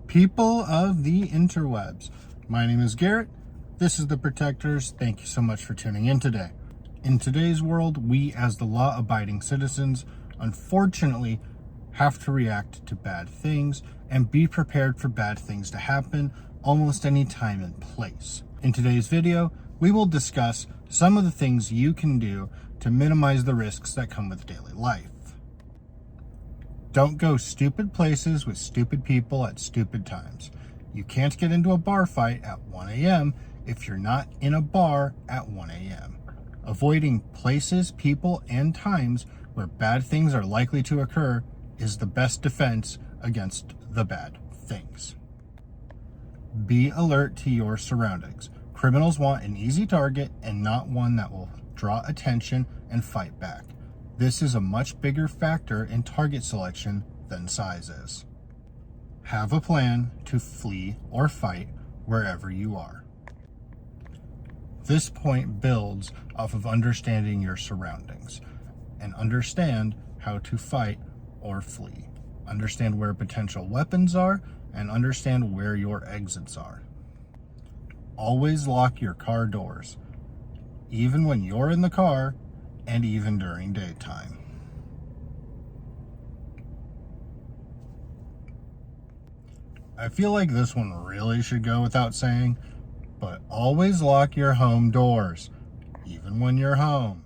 People of the interwebs, my name is Garrett. This is The Protectors. Thank you so much for tuning in today. In today's world, we as the law-abiding citizens, unfortunately, have to react to bad things and be prepared for bad things to happen almost any time and place. In today's video, we will discuss some of the things you can do to minimize the risks that come with daily life. Don't go stupid places with stupid people at stupid times. You can't get into a bar fight at 1 a.m. if you're not in a bar at 1 a.m. Avoiding places, people, and times where bad things are likely to occur is the best defense against the bad things. Be alert to your surroundings. Criminals want an easy target and not one that will draw attention and fight back. This is a much bigger factor in target selection than size is. Have a plan to flee or fight wherever you are. This point builds off of understanding your surroundings and understand how to fight or flee. Understand where potential weapons are and understand where your exits are. Always lock your car doors, even when you're in the car and even during daytime. I feel like this one really should go without saying, but always lock your home doors, even when you're home.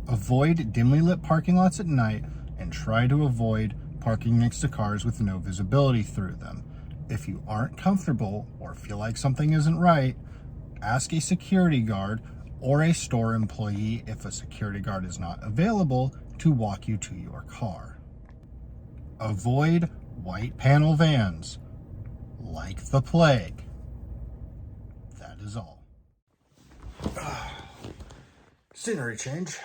Avoid dimly lit parking lots at night and try to avoid parking next to cars with no visibility through them. If you aren't comfortable or feel like something isn't right, ask a security guard or a store employee, if a security guard is not available, to walk you to your car. Avoid white panel vans like the plague. That is all. Scenery change.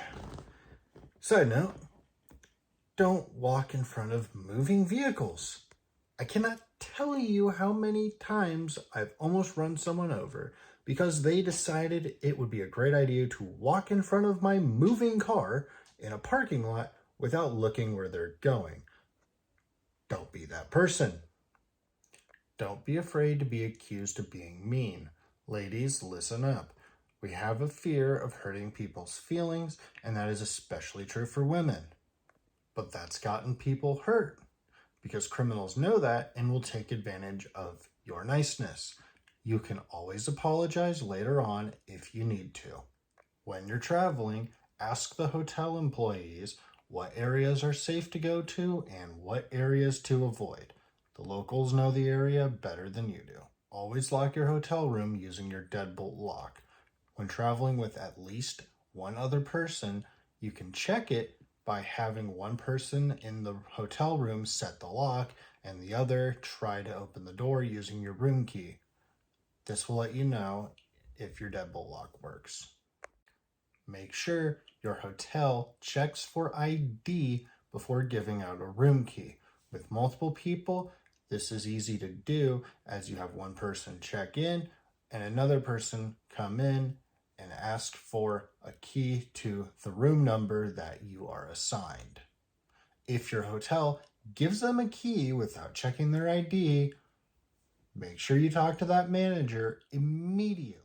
Side note, don't walk in front of moving vehicles. I cannot tell you how many times I've almost run someone over because they decided it would be a great idea to walk in front of my moving car in a parking lot without looking where they're going. Don't be that person. Don't be afraid to be accused of being mean. Ladies, listen up. We have a fear of hurting people's feelings, and that is especially true for women. But that's gotten people hurt because criminals know that and will take advantage of your niceness. You can always apologize later on if you need to. When you're traveling, ask the hotel employees what areas are safe to go to and what areas to avoid. The locals know the area better than you do. Always lock your hotel room using your deadbolt lock. When traveling with at least one other person, you can check it by having one person in the hotel room set the lock and the other try to open the door using your room key. This will let you know if your deadbolt lock works. Make sure your hotel checks for ID before giving out a room key. With multiple people, this is easy to do as you have one person check in and another person come in and ask for a key to the room number that you are assigned. If your hotel gives them a key without checking their ID, make sure you talk to that manager immediately.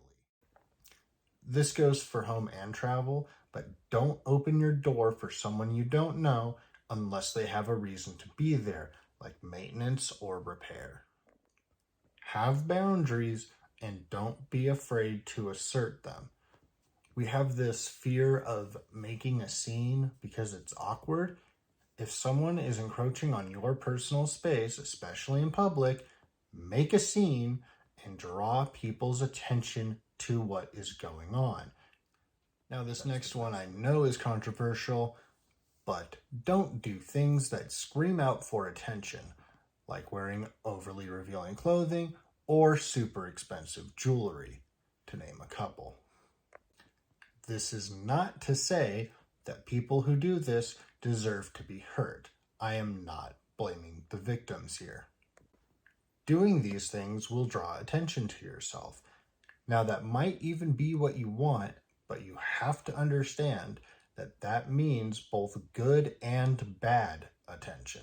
This goes for home and travel, but don't open your door for someone you don't know unless they have a reason to be there, like maintenance or repair. Have boundaries and don't be afraid to assert them. We have this fear of making a scene because it's awkward. If someone is encroaching on your personal space, especially in public, make a scene and draw people's attention to what is going on. Now, this next one I know is controversial, but don't do things that scream out for attention, like wearing overly revealing clothing or super expensive jewelry, to name a couple. This is not to say that people who do this deserve to be hurt. I am not blaming the victims here. Doing these things will draw attention to yourself. Now, that might even be what you want, but you have to understand that that means both good and bad attention.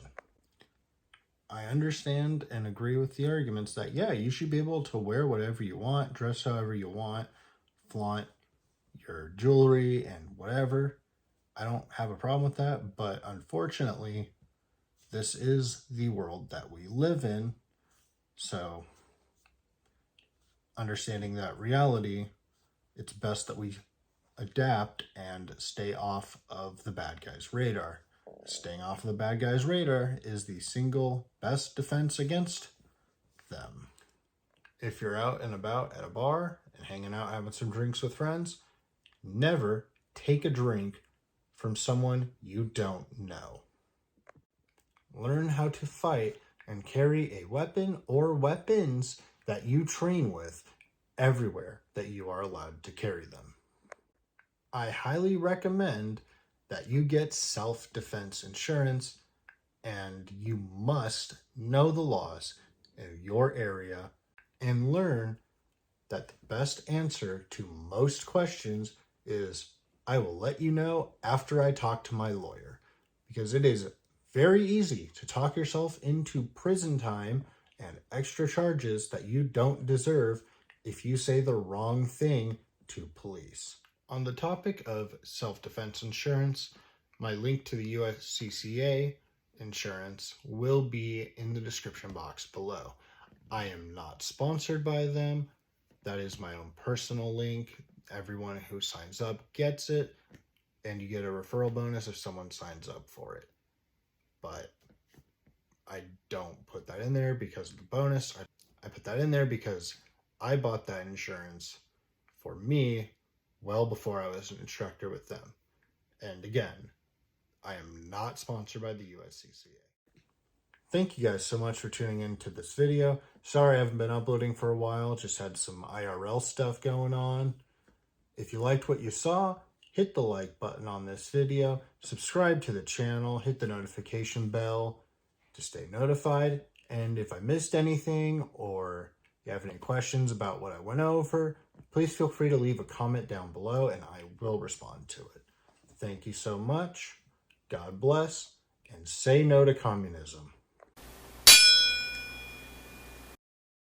I understand and agree with the arguments that, yeah, you should be able to wear whatever you want, dress however you want, flaunt your jewelry and whatever. I don't have a problem with that, but unfortunately, this is the world that we live in. So, understanding that reality, it's best that we adapt and stay off of the bad guys' radar. Staying off of the bad guys' radar is the single best defense against them. If you're out and about at a bar and hanging out having some drinks with friends, never take a drink from someone you don't know. Learn how to fight and carry a weapon or weapons that you train with everywhere that you are allowed to carry them. I highly recommend that you get self-defense insurance, and you must know the laws in your area and learn that the best answer to most questions is, I will let you know after I talk to my lawyer, because it is very easy to talk yourself into prison time and extra charges that you don't deserve if you say the wrong thing to police. On the topic of self-defense insurance, my link to the USCCA insurance will be in the description box below. I am not sponsored by them. That is my own personal link. Everyone who signs up gets it, and you get a referral bonus if someone signs up for it. But I don't put that in there because of the bonus. I put that in there because I bought that insurance for me well before I was an instructor with them. And again, I am not sponsored by the USCCA. Thank you guys so much for tuning into this video. Sorry I haven't been uploading for a while, just had some IRL stuff going on. If you liked what you saw, hit the like button on this video, subscribe to the channel, hit the notification bell to stay notified. And if I missed anything or you have any questions about what I went over, please feel free to leave a comment down below and I will respond to it. Thank you so much. God bless, and say no to communism.